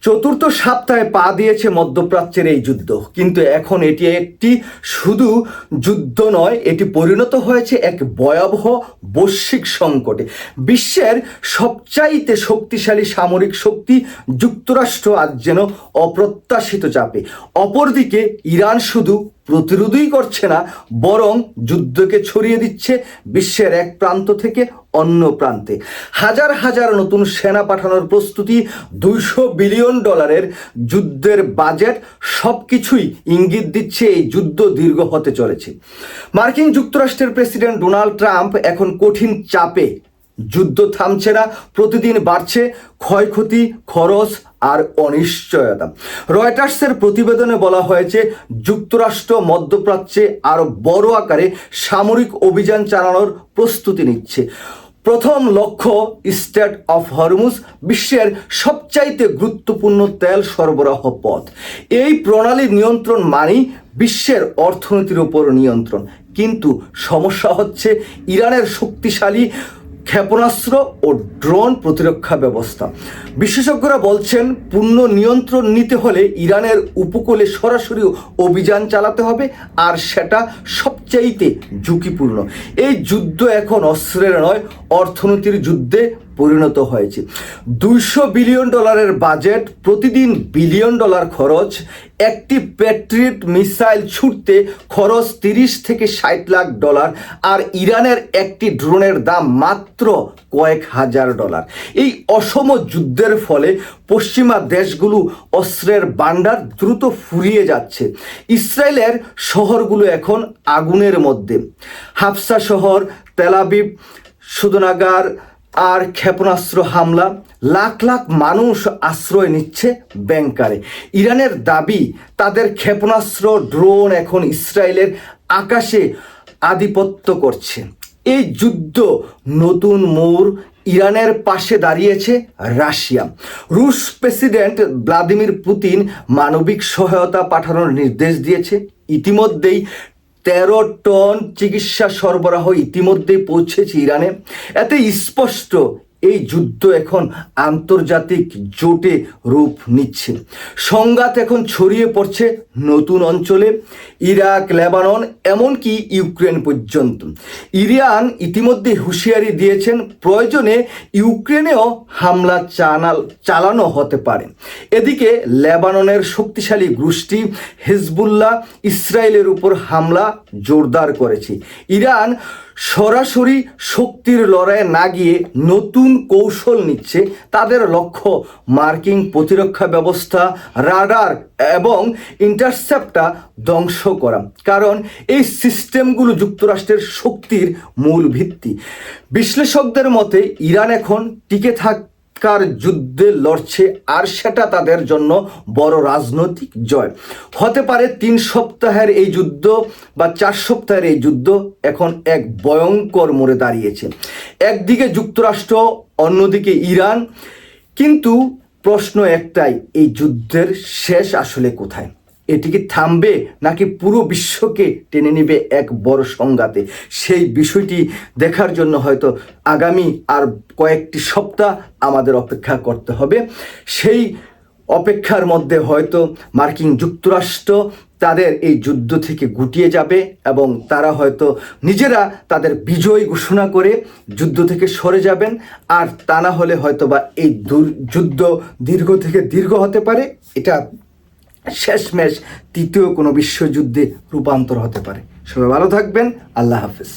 চতুর্থ সপ্তাহে পা দিয়েছে মধ্যপ্রাচ্যের এই যুদ্ধ, কিন্তু এখন এটি একটি শুধু যুদ্ধ নয়, এটি পরিণত হয়েছে এক ভয়াবহ বৈশ্বিক সংকটে। বিশ্বের সবচাইতে শক্তিশালী সামরিক শক্তি যুক্তরাষ্ট্র আজ যেন অপ্রত্যাশিত চাপে। অপরদিকে ইরান শুধু প্রতিরোধই করছে না, বরং যুদ্ধকে ছড়িয়ে দিচ্ছে বিশ্বের এক প্রান্ত থেকে অন্য প্রান্তে। হাজার হাজার নতুন সেনা পাঠানোর প্রস্তুতি, $200 বিলিয়ন যুদ্ধের বাজেট, সব কিছুই ইঙ্গিত দিচ্ছে এই যুদ্ধ দীর্ঘ হতে চলেছে। মার্কিন যুক্তরাষ্ট্রের প্রেসিডেন্ট ডোনাল্ড ট্রাম্প এখন কঠিন চাপে। যুদ্ধ থামছে না, প্রতিদিন বাড়ছে ক্ষয়ক্ষতি, খরচ আর অনিশ্চয়তা। রয়টার্সের প্রতিবেদনে বলা হয়েছে, যুক্তরাষ্ট্র মধ্যপ্রাচ্যে আরও বড় আকারে সামরিক অভিযান চালানোর প্রস্তুতি নিচ্ছে। প্রথম লক্ষ্য স্ট্রেইট অফ হরমুজ, বিশ্বের সবচাইতে গুরুত্বপূর্ণ তেল সরবরাহ পথ। এই প্রণালীর নিয়ন্ত্রণ মানেই বিশ্বের অর্থনীতির উপর নিয়ন্ত্রণ। কিন্তু সমস্যা হচ্ছে ইরানের শক্তিশালী ক্ষেপণাস্ত্র ও ড্রোন প্রতিরক্ষা ব্যবস্থা। বিশেষজ্ঞরা বলছেন, পূর্ণ নিয়ন্ত্রণ নিতে হলে ইরানের উপকূলে সরাসরি অভিযান চালাতে হবে, আর সেটা সবচাইতে ঝুঁকিপূর্ণ। এই যুদ্ধ এখন অস্ত্রের নয়, অর্থনীতির যুদ্ধে পরিণত হয়েছে। $200 বিলিয়ন বাজেট, প্রতিদিন $1 বিলিয়ন খরচ। একটি প্যাট্রিয়ট মিসাইল ছুটতে খরচ $30 থেকে $60 লাখ, আর ইরানের একটি ড্রোনের দাম মাত্র কয়েক হাজার ডলার। এই অসম যুদ্ধের ফলে পশ্চিমা দেশগুলো অস্ত্রের ভান্ডার দ্রুত ফুরিয়ে যাচ্ছে। ইসরায়েলের শহরগুলো এখন আগুনের মধ্যে। হাফসা শহর, তেল আবিব, শোধনাগার আর ক্ষেপণাস্ত্র হামলা, লাখ লাখ মানুষ আশ্রয় নিচ্ছে ব্যাংকারে। ইরানের দাবি, তাদের ক্ষেপণাস্ত্র ড্রোন এখন ইসরায়েলের আকাশে আধিপত্য করছে। এই যুদ্ধ নতুন মোড়। ইরানের পাশে দাঁড়িয়েছে রাশিয়া। রুশ প্রেসিডেন্ট ভ্লাদিমির পুতিন মানবিক সহায়তা পাঠানোর নির্দেশ দিয়েছে। ইতিমধ্যেই 13 টন চিকিৎসা সরবরাহ ইতিমধ্যেই পৌঁছেছে ইরানে। এতে স্পষ্ট, এই যুদ্ধ এখন আন্তর্জাতিক জোটে রূপ নিচ্ছে। সংঘাত এখন ছড়িয়ে পড়ছে নতুন অঞ্চলে, ইরাক, লেবানন, এমনকি ইউক্রেন পর্যন্ত। ইরান ইতিমধ্যে হুঁশিয়ারি দিয়েছেন, প্রয়োজনে ইউক্রেনেও হামলা চালানো হতে পারে। এদিকে লেবাননের শক্তিশালী গোষ্ঠী হিজবুল্লাহ ইসরায়েলের উপর হামলা জোরদার করেছে। ইরান সরাসরি শক্তির লড়াইয়ে না গিয়ে নতুন কৌশল নিচ্ছে। তাদের লক্ষ্য মার্কিন প্রতিরক্ষা ব্যবস্থা, রাডার এবং ইন্টারসেপ্টার ধ্বংস করা, কারণ এই সিস্টেমগুলো যুক্তরাষ্ট্রের শক্তির মূল ভিত্তি। বিশ্লেষকদের মতে ইরান এখন টিকে থাকার যুদ্ধে লড়ছে, আর সেটা তাদের জন্য বড় রাজনৈতিক জয় হতে পারে। 3 সপ্তাহের এই যুদ্ধ বা 4 সপ্তাহের এই যুদ্ধ এখন এক ভয়ঙ্কর মোড়ে দাঁড়িয়েছে। একদিকে যুক্তরাষ্ট্র, অন্যদিকে ইরান। কিন্তু প্রশ্ন একটাই, এই যুদ্ধের শেষ আসলে কোথায়? এটি কি থামবে, নাকি পুরো বিশ্বকে টেনে নেবে এক বড় সংঘাতে? সেই বিষয়টি দেখার জন্য হয়তো আগামী আর কয়েকটি সপ্তাহ আমাদের অপেক্ষা করতে হবে। সেই অপেক্ষার মধ্যে হয়তো মার্কিন যুক্তরাষ্ট্র তাদের এই যুদ্ধ থেকে গুটিয়ে যাবে, এবং তারা হয়তো নিজেরা তাদের বিজয় ঘোষণা করে যুদ্ধ থেকে সরে যাবেন। আর তা না হলে হয়তো বা এই যুদ্ধ দীর্ঘ থেকে দীর্ঘ হতে পারে। এটা শেষমেশ তৃতীয় কোনো বিশ্বযুদ্ধে রূপান্তর হতে পারে। সবাই ভালো থাকবেন। আল্লাহ হাফেজ।